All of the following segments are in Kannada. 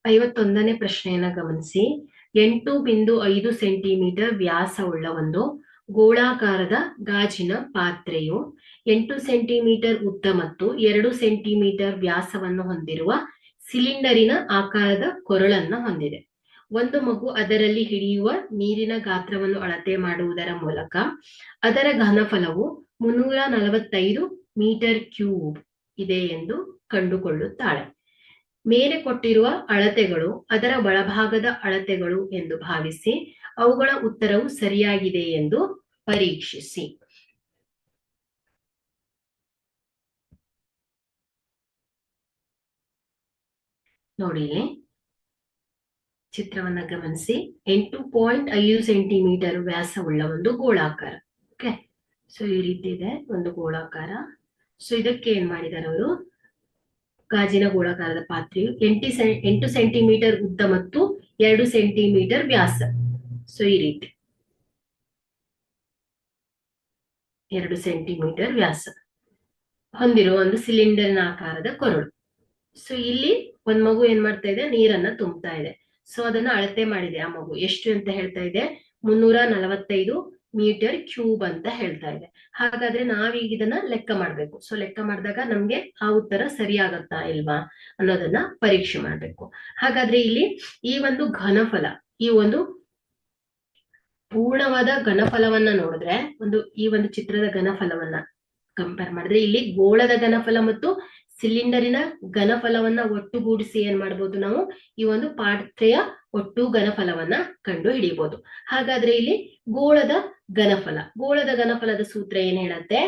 51ನೇ ಪ್ರಶ್ನೆಯನ್ನ ಗಮನಿಸಿ. 8.5 ಸೆಂಟಿಮೀಟರ್ ವ್ಯಾಸವುಳ್ಳ ಒಂದು ಗೋಳಾಕಾರದ ಗಾಜಿನ ಪಾತ್ರೆಯು 8 ಸೆಂಟಿಮೀಟರ್ ಉದ್ದ ಮತ್ತು 2 ಸೆಂಟಿಮೀಟರ್ ವ್ಯಾಸವನ್ನು ಹೊಂದಿರುವ ಸಿಲಿಂಡರಿನ ಆಕಾರದ ಕೊರಳನ್ನ ಹೊಂದಿದೆ. ಒಂದು ಮಗು ಅದರಲ್ಲಿ ಹಿಡಿಯುವ ನೀರಿನ ಗಾತ್ರವನ್ನು ಅಳತೆ ಮಾಡುವುದರ ಮೂಲಕ ಅದರ ಘನಫಲವು 345 ಮೀಟರ್ ಕ್ಯೂಬ್ ಇದೆ ಎಂದು ಕಂಡುಕೊಳ್ಳುತ್ತಾಳೆ. ಮೇಲೆ ಕೊಟ್ಟಿರುವ ಅಳತೆಗಳು ಅದರ ಒಳಭಾಗದ ಅಳತೆಗಳು ಎಂದು ಭಾವಿಸಿ ಅವುಗಳ ಉತ್ತರವು ಸರಿಯಾಗಿದೆ ಎಂದು ಪರೀಕ್ಷಿಸಿ. ನೋಡಿ, ಚಿತ್ರವನ್ನ ಗಮನಿಸಿ. 8.5 ಸೆಂಟಿಮೀಟರ್ ವ್ಯಾಸವುಳ್ಳ ಒಂದು ಗೋಳಾಕಾರ. ಓಕೆ, ಸೊ ಈ ರೀತಿ ಇದೆ ಒಂದು ಗೋಳಾಕಾರ. ಸೊ ಇದಕ್ಕೆ ಏನ್ ಮಾಡಿದ್ದಾರೆ ಅವರು, ಗಾಜಿನ ಗೋಳಾಕಾರದ ಪಾತ್ರೆಯು 8 ಸೆಂಟಿಮೀಟರ್ ಉದ್ದ ಮತ್ತು 2 ಸೆಂಟಿಮೀಟರ್ ವ್ಯಾಸ. ಸೊ ಈ ರೀತಿ 2 ಸೆಂಟಿಮೀಟರ್ ವ್ಯಾಸ ಹೊಂದಿರುವ ಒಂದು ಸಿಲಿಂಡರ್ನ ಆಕಾರದ ಕೊರಳು. ಸೊ ಇಲ್ಲಿ ಒಂದ್ ಮಗು ಏನ್ ಮಾಡ್ತಾ ಇದೆ, ನೀರನ್ನ ತುಂಬ್ತಾ ಇದೆ. ಸೊ ಅದನ್ನ ಅಳತೆ ಮಾಡಿದೆ. ಆ ಮಗು ಎಷ್ಟು ಅಂತ ಹೇಳ್ತಾ ಇದೆ, 345 ಮೀಟರ್ ಕ್ಯೂಬ್ ಅಂತ ಹೇಳ್ತಾ ಇದೆ. ಹಾಗಾದ್ರೆ ನಾವೀಗ ಇದನ್ನ ಲೆಕ್ಕ ಮಾಡ್ಬೇಕು. ಸೊ ಲೆಕ್ಕ ಮಾಡಿದಾಗ ನಮ್ಗೆ ಆ ಉತ್ತರ ಸರಿಯಾಗತ್ತಾ ಇಲ್ವಾ ಅನ್ನೋದನ್ನ ಪರೀಕ್ಷೆ ಮಾಡ್ಬೇಕು. ಹಾಗಾದ್ರೆ ಇಲ್ಲಿ ಈ ಒಂದು ಘನಫಲ, ಈ ಒಂದು ಪೂರ್ಣವಾದ ಘನಫಲವನ್ನ ನೋಡಿದ್ರೆ, ಈ ಒಂದು ಚಿತ್ರದ ಘನಫಲವನ್ನ ಕಂಪೇರ್ ಮಾಡಿದ್ರೆ ಇಲ್ಲಿ ಗೋಳದ ಘನಫಲ ಮತ್ತು ಸಿಲಿಂಡರಿನ ಘನಫಲವನ್ನ ಒಟ್ಟುಗೂಡಿಸಿ ಏನ್ ಮಾಡ್ಬೋದು, ನಾವು ಈ ಒಂದು ಪಾತ್ರೆಯ ಒಟ್ಟು ಘನಫಲವನ್ನ ಕಂಡು ಹಿಡಿಯಬಹುದು. ಹಾಗಾದ್ರೆ ಇಲ್ಲಿ ಗೋಳದ ಘನಫಲದ ಸೂತ್ರ ಏನ್ ಹೇಳತ್ತೆ,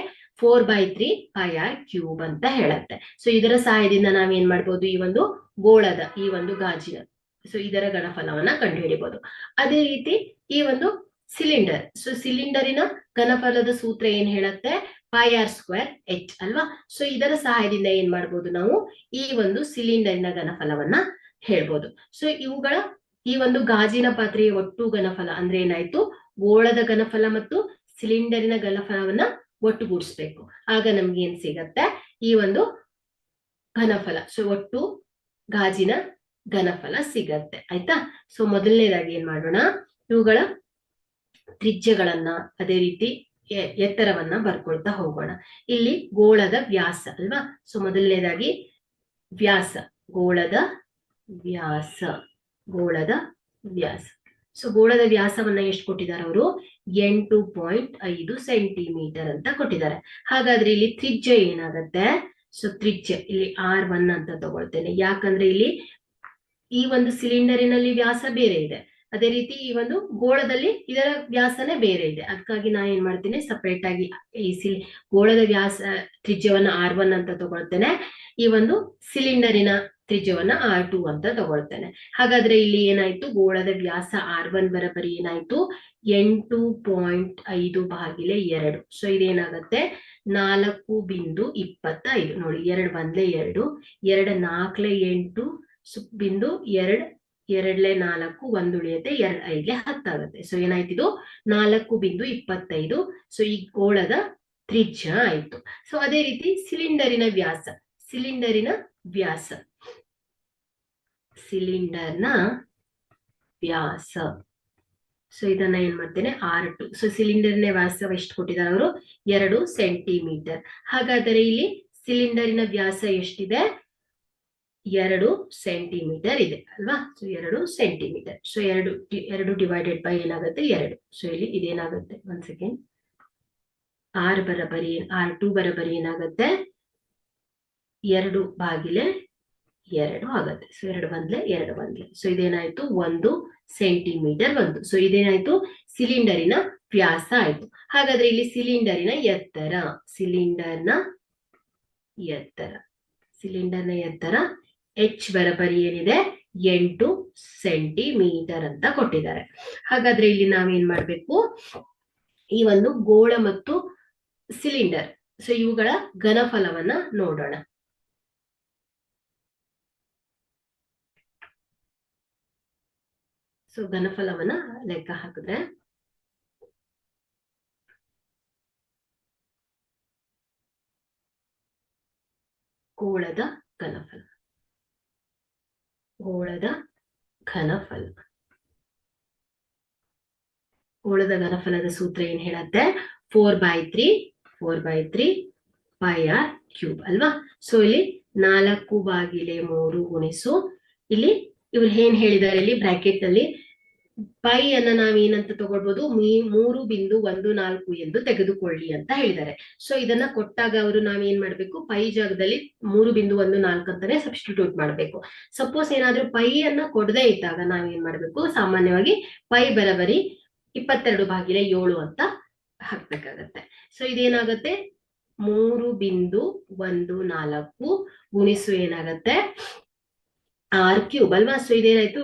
4/3 πr ಕ್ಯೂಬ್ ಅಂತ ಹೇಳತ್ತೆ. ಸೊ ಇದರ ಸಹಾಯದಿಂದ ನಾವೇನ್ ಮಾಡ್ಬೋದು, ಈ ಒಂದು ಗೋಳದ, ಈ ಒಂದು ಗಾಜಿನ, ಸೊ ಇದರ ಘನಫಲವನ್ನ ಕಂಡು ಹಿಡಿಬಹುದು. ಅದೇ ರೀತಿ ಈ ಒಂದು ಸಿಲಿಂಡರ್, ಸೊ ಸಿಲಿಂಡರಿನ ಘನಫಲದ ಸೂತ್ರ ಏನ್ ಹೇಳತ್ತೆ, πr²h ಅಲ್ವಾ. ಸೊ ಇದರ ಸಹಾಯದಿಂದ ಏನ್ ಮಾಡ್ಬೋದು, ನಾವು ಈ ಒಂದು ಸಿಲಿಂಡರಿನ ಘನಫಲವನ್ನ ಹೇಳ್ಬೋದು. ಸೊ ಇವುಗಳ ಈ ಒಂದು ಗಾಜಿನ ಪಾತ್ರೆಯ ಒಟ್ಟು ಘನಫಲ ಅಂದ್ರೆ ಏನಾಯ್ತು, ಗೋಳದ ಘನಫಲ ಮತ್ತು ಸಿಲಿಂಡರಿನ ಘನಫಲವನ್ನ ಒಟ್ಟುಗೂಡಿಸ್ಬೇಕು. ಆಗ ನಮ್ಗೆ ಏನ್ ಸಿಗತ್ತೆ, ಈ ಒಂದು ಘನಫಲ, ಸೊ ಒಟ್ಟು ಗಾಜಿನ ಘನಫಲ ಸಿಗತ್ತೆ. ಆಯ್ತಾ. ಸೊ ಮೊದಲನೇದಾಗಿ ಏನ್ ಮಾಡೋಣ, ಇವುಗಳ ತ್ರಿಜ್ಯಗಳನ್ನ ಅದೇ ರೀತಿ ಎತ್ತರವನ್ನ ಬರ್ಕೊಳ್ತಾ ಹೋಗೋಣ. ಇಲ್ಲಿ ಗೋಳದ ವ್ಯಾಸ ಅಲ್ವಾ. ಸೊ ಮೊದಲನೇದಾಗಿ ವ್ಯಾಸ, ಗೋಳದ ವ್ಯಾಸ. ಸೊ ಗೋಳದ ವ್ಯಾಸವನ್ನ ಎಷ್ಟು ಕೊಟ್ಟಿದ್ದಾರೆ ಅವರು, 8.5 ಸೆಂಟಿಮೀಟರ್ ಅಂತ ಕೊಟ್ಟಿದ್ದಾರೆ. ಹಾಗಾದ್ರೆ ಇಲ್ಲಿ ತ್ರಿಜ್ಯ ಏನಾಗತ್ತೆ, ಸೊ ತ್ರಿಜ್ಯ ಇಲ್ಲಿ R1 ಅಂತ ತಗೊಳ್ತೇನೆ. ಯಾಕಂದ್ರೆ ಇಲ್ಲಿ ಈ ಒಂದು ಸಿಲಿಂಡರಿನಲ್ಲಿ ವ್ಯಾಸ ಬೇರೆ ಇದೆ, ಅದೇ ರೀತಿ ಈ ಒಂದು ಗೋಳದಲ್ಲಿ ಇದರ ವ್ಯಾಸನೇ ಬೇರೆ ಇದೆ. ಅದಕ್ಕಾಗಿ ನಾ ಏನ್ ಮಾಡ್ತೀನಿ, ಸಪರೇಟ್ ಆಗಿ ಈ ಗೋಳದ ವ್ಯಾಸ ತ್ರಿಜ್ಯವನ್ನ R1 ಅಂತ ತಗೊಳ್ತೇನೆ, ಈ ಒಂದು ಸಿಲಿಂಡರಿನ ತ್ರಿಜ್ಯವನ್ನ R2 ಅಂತ ತಗೊಳ್ತೇನೆ. ಹಾಗಾದ್ರೆ ಇಲ್ಲಿ ಏನಾಯ್ತು, ಗೋಳದ ವ್ಯಾಸ R1 ಬರಬರಿ ಏನಾಯ್ತು, 8.5 ಭಾಗಿಲೆ 2. ಸೊ ಇದೇನಾಗತ್ತೆ, 4.25. ನೋಡಿ, 2 ಬಂದ್ಲೆ 2, 2 4 8 ಬಿಂದು 2, 2 4, 1 ಉಳಿಯುತ್ತೆ, 2 5 10 ಆಗುತ್ತೆ. ಸೊ ಏನಾಯ್ತು, ಇದು 4.25. ಸೊ ಈ ಗೋಳದ ತ್ರಿಜ್ಯ ಆಯ್ತು. ಸೊ ಅದೇ ರೀತಿ ಸಿಲಿಂಡರ್ನ ವ್ಯಾಸ. ಸೊ ಇದನ್ನ ಏನ್ ಮಾಡ್ತೇನೆ, R2. ಸೊ ಸಿಲಿಂಡರ್ನ ವ್ಯಾಸ ಎಷ್ಟು ಕೊಟ್ಟಿದ್ದಾರೆ ಅವರು, 2 ಸೆಂಟಿಮೀಟರ್. ಹಾಗಾದರೆ ಇಲ್ಲಿ ಸಿಲಿಂಡರಿನ ವ್ಯಾಸ ಎಷ್ಟಿದೆ, 2 ಸೆಂಟಿಮೀಟರ್ ಇದೆ ಅಲ್ವಾ. So 2 centimetre. So 2 divided by ಏನಾಗುತ್ತೆ, 2. ಸೊ ಇಲ್ಲಿ ಇದೇನಾಗುತ್ತೆ, 1 ಸೆಕೆಂಡ್, R2 ಬರಬರಿ ಏನಾಗುತ್ತೆ, 2 ಭಾಗಿಲೆ 2 ಆಗುತ್ತೆ. ಸೊ 2 ಬಂದ್ಲೆ 2 ಬಂದ್ಲೆ. ಸೊ ಇದೇನಾಯ್ತು, 1 ಸೆಂಟಿಮೀಟರ್ ಬಂತು. ಸೊ ಇದೇನಾಯ್ತು, ಸಿಲಿಂಡರಿನ ವ್ಯಾಸ ಆಯ್ತು. ಹಾಗಾದ್ರೆ ಇಲ್ಲಿ ಸಿಲಿಂಡರ್ನ ಎತ್ತರ H ಬರಬರಿ ಏನಿದೆ, 8 ಸೆಂಟಿಮೀಟರ್ ಅಂತ ಕೊಟ್ಟಿದ್ದಾರೆ. ಹಾಗಾದ್ರೆ ಇಲ್ಲಿ ನಾವೇನ್ ಮಾಡ್ಬೇಕು, ಈ ಒಂದು ಗೋಳ ಮತ್ತು ಸಿಲಿಂಡರ್, ಸೊ ಇವುಗಳ ಘನಫಲವನ್ನ ನೋಡೋಣ. ಸೊ ಘನಫಲವನ್ನ ಲೆಕ್ಕ ಹಾಕಿದ್ರೆ ಗೋಳದ ಘನಫಲ. ಗೋಳದ ಘನಫಲದ ಸೂತ್ರ ಏನ್ ಹೇಳತ್ತೆ? 4/3 ಪೈ ಆರ್ ಕ್ಯೂಬ್ ಅಲ್ವಾ. ಸೊ ಇಲ್ಲಿ 4/3 ಗುಣಿಸು, ಇಲ್ಲಿ ಇವ್ರು ಏನ್ ಹೇಳಿದಾರೆ, ಇಲ್ಲಿ ಬ್ರಾಕೆಟ್ ಅಲ್ಲಿ ಪೈ ಅನ್ನ ನಾವೇನಂತ ತಗೊಳ್ಬಹುದು, 3.14 ಎಂದು ತೆಗೆದುಕೊಳ್ಳಿ ಅಂತ ಹೇಳಿದ್ದಾರೆ. ಸೊ ಇದನ್ನ ಕೊಟ್ಟಾಗ ಅವರು ನಾವೇನ್ ಮಾಡ್ಬೇಕು, ಪೈ ಜಾಗದಲ್ಲಿ 3.14 ಅಂತಾನೆ ಸಬ್ಸ್ಟಿಟ್ಯೂಟ್ ಮಾಡ್ಬೇಕು. ಸಪೋಸ್ ಏನಾದ್ರೂ ಪೈ ಅನ್ನ ಕೊಡದೇ ಇದ್ದಾಗ ನಾವೇನ್ ಮಾಡ್ಬೇಕು, ಸಾಮಾನ್ಯವಾಗಿ ಪೈ ಬರಬರಿ 22/7 ಅಂತ ಹಾಕ್ಬೇಕಾಗತ್ತೆ. ಸೊ ಇದೇನಾಗತ್ತೆ, 3.14 ಗುಣಿಸು ಏನಾಗತ್ತೆ, ಆರ್ ಕ್ಯೂಬ್ ಅಲ್ವಾ. ಸೊ ಇದೇನಾಯ್ತು,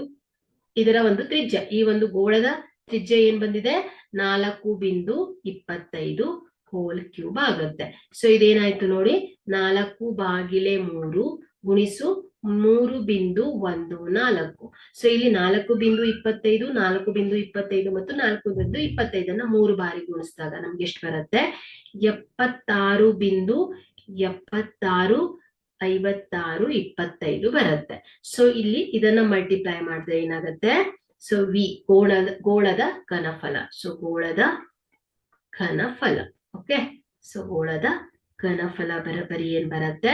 ಇದರ ಒಂದು ತ್ರಿಜ್ಯ, ಈ ಒಂದು ಗೋಳದ ತ್ರಿಜ್ಯ ಏನ್ ಬಂದಿದೆ, 4.25 ಹೋಲ್ ಕ್ಯೂಬ್ ಆಗತ್ತೆ. ಸೊ ಇದೇನಾಯ್ತು ನೋಡಿ, 4/3 ಗುಣಿಸು 3.14. ಸೊ ಇಲ್ಲಿ 4.25, 4.25 ಮತ್ತು 4.25 ಅನ್ನ 3 ಬಾರಿ ಗುಣಿಸಿದಾಗ ನಮ್ಗೆ ಎಷ್ಟು ಬರುತ್ತೆ, 76.56 ಬರುತ್ತೆ. ಸೊ ಇಲ್ಲಿ ಇದನ್ನ ಮಲ್ಟಿಪ್ಲೈ ಮಾಡಿದ್ರೆ ಏನಾಗುತ್ತೆ, ಸೊ ವಿ ಗೋಳದ ಘನಫಲ. ಸೊ ಗೋಳದ ಘನಫಲ, ಓಕೆ. ಸೊ ಗೋಳದ ಘನಫಲ ಬರಬರಿ ಏನ್ ಬರುತ್ತೆ,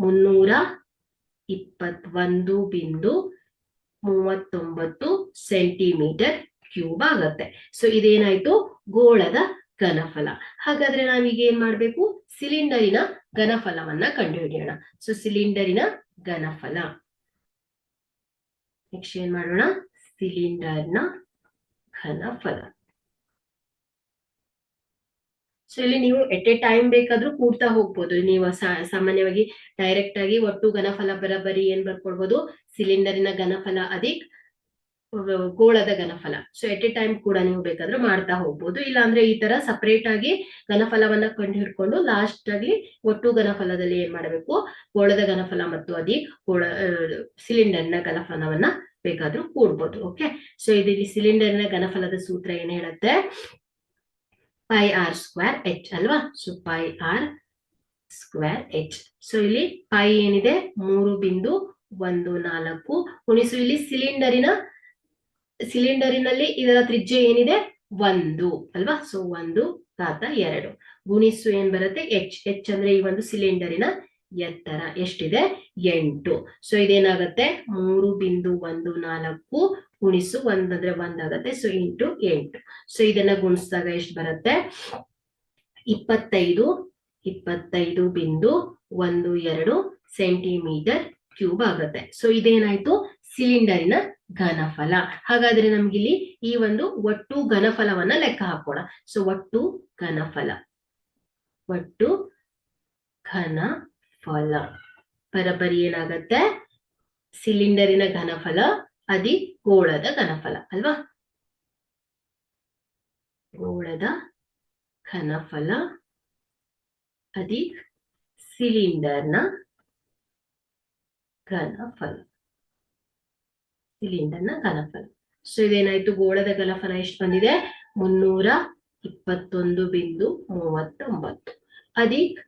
321.39 ಸೆಂಟಿಮೀಟರ್ ಕ್ಯೂಬ್ ಆಗತ್ತೆ. ಸೊ ಇದೇನಾಯ್ತು, ಗೋಳದ ಘನಫಲ. ಹಾಗಾದ್ರೆ ನಾವೀಗ ಏನ್ ಮಾಡ್ಬೇಕು, ಸಿಲಿಂಡರಿನ ಘನಫಲವನ್ನ ಕಂಡುಹಿಡಿಯೋಣ. ಸೊ ಸಿಲಿಂಡರಿನ ಘನಫಲ, ನೆಕ್ಸ್ಟ್ ಏನ್ ಮಾಡೋಣ, ಸಿಲಿಂಡರ್ನ ಘನಫಲ. ಸೊ ಇಲ್ಲಿ ನೀವು ಎಟ್ ಎ ಟೈಮ್ ಬೇಕಾದ್ರೂ ಕೂಡ್ತಾ ಹೋಗ್ಬೋದು. ನೀವು ಸಾಮಾನ್ಯವಾಗಿ ಡೈರೆಕ್ಟ್ ಆಗಿ ಒಟ್ಟು ಘನಫಲ ಬರಬರಿ ಏನ್ ಬರ್ಕೊಳ್ಬಹುದು, ಸಿಲಿಂಡರಿನ ಘನಫಲ ಅಧಿಕ್ ಗೋಳದ ಘನಫಲ. ಸೊ ಎಟ್ ಎ ಟೈಮ್ ಕೂಡ ನೀವು ಬೇಕಾದ್ರೂ ಮಾಡ್ತಾ ಹೋಗ್ಬೋದು. ಇಲ್ಲ ಅಂದ್ರೆ ಈ ತರ ಸಪರೇಟ್ ಆಗಿ ಘನಫಲವನ್ನ ಕಂಡು ಹಿಡ್ಕೊಂಡು ಲಾಸ್ಟ್ ಆಗಿ ಒಟ್ಟು ಘನಫಲದಲ್ಲಿ ಏನ್ ಮಾಡಬೇಕು, ಗೋಳದ ಘನಫಲ ಮತ್ತು ಅಧಿಕ್ ಸಿಲಿಂಡರ್ನ ಘನಫಲವನ್ನ ಬೇಕಾದ್ರೂ ಕೂಡ್ಬೋದು. ಓಕೆ. ಸೊ ಇಲ್ಲಿ ಸಿಲಿಂಡರ್ನ ಘನಫಲದ ಸೂತ್ರ ಏನ್ ಹೇಳುತ್ತೆ, ಪೈ ಆರ್ ಸ್ಕ್ವೇರ್ ಎಚ್ ಅಲ್ವಾ. So pi r square h. So ಇಲ್ಲಿ ಪೈ ಏನಿದೆ 3.14 ಗುಣಿಸು, ಇಲ್ಲಿ ಸಿಲಿಂಡರಿನಲ್ಲಿ ಇದರ ತ್ರಿಜ್ಯ ಏನಿದೆ 1 ಅಲ್ವಾ. ಸೊ 1/2 ಗುಣಿಸು ಏನ್ ಬರುತ್ತೆ, ಎಚ್ ಅಂದ್ರೆ ಈ ಒಂದು ಸಿಲಿಂಡರಿನ ಎತ್ತರ ಎಷ್ಟಿದೆ, 8. ಸೊ ಇದೇನಾಗತ್ತೆ, 3.14 ಗುಣಿಸು 1 ಅಂದ್ರೆ 1 ಆಗತ್ತೆ. So into 8. ಸೊ ಇದನ್ನ ಗುಣಿಸಿದಾಗ ಎಷ್ಟು ಬರುತ್ತೆ, 25.12 ಸೆಂಟಿಮೀಟರ್ ಕ್ಯೂಬ್ ಆಗುತ್ತೆ. ಸೊ ಇದೇನಾಯ್ತು, ಸಿಲಿಂಡರಿನ ಘನಫಲ. ಹಾಗಾದ್ರೆ ನಮ್ಗಿಲ್ಲಿ ಈ ಒಂದು ಒಟ್ಟು ಘನಫಲವನ್ನ ಲೆಕ್ಕ ಹಾಕೋಣ. ಸೊ ಒಟ್ಟು ಘನಫಲ ಬರಬರಿ ಏನಾಗತ್ತೆ, ಸಿಲಿಂಡರಿನ ಘನಫಲ ಅಧಿಕ್ ಗೋಳದ ಘನಫಲ ಅಲ್ವಾ. ಗೋಳದ ಘನಫಲ ಅಧಿಕ್ ಸಿಲಿಂಡರ್ನ ಘನಫಲ. ಸೊ ಇದೇನಾಯ್ತು, ಗೋಳದ ಘನಫಲ ಎಷ್ಟು ಬಂದಿದೆ, 321.39 ಅಧಿಕ್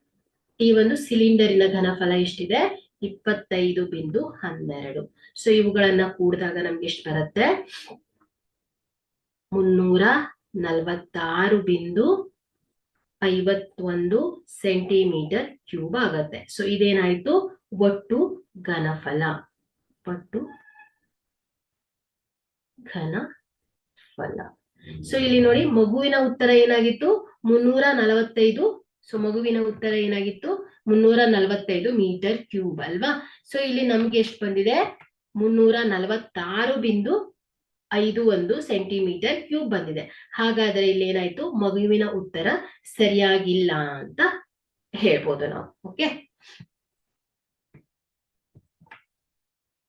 ಈ ಒಂದು ಸಿಲಿಂಡರಿನ ಘನಫಲ ಎಷ್ಟಿದೆ, 25.12. ಸೊ ಇವುಗಳನ್ನ ಕೂಡಿದಾಗ ನಮ್ಗೆ ಎಷ್ಟು ಬರುತ್ತೆ, 346.51 ಸೆಂಟಿಮೀಟರ್ ಕ್ಯೂಬ್ ಆಗತ್ತೆ. ಸೊ ಇದೇನಾಯ್ತು, ಒಟ್ಟು ಘನಫಲ. ಸೊ ಇಲ್ಲಿ ನೋಡಿ, ಮಗುವಿನ ಉತ್ತರ ಏನಾಗಿತ್ತು, 345. ಸೊ ಮಗುವಿನ ಉತ್ತರ ಏನಾಗಿತ್ತು, 345 ಮೀಟರ್ ಕ್ಯೂಬ್ ಅಲ್ವಾ. ಸೊ ಇಲ್ಲಿ ನಮ್ಗೆ ಎಷ್ಟು ಬಂದಿದೆ, 346.51 ಸೆಂಟಿಮೀಟರ್ ಕ್ಯೂಬ್ ಬಂದಿದೆ. ಹಾಗಾದ್ರೆ ಇಲ್ಲಿ ಏನಾಯ್ತು, ಮಗುವಿನ ಉತ್ತರ ಸರಿಯಾಗಿಲ್ಲ ಅಂತ ಹೇಳ್ಬೋದು ನಾವು. ಓಕೆ.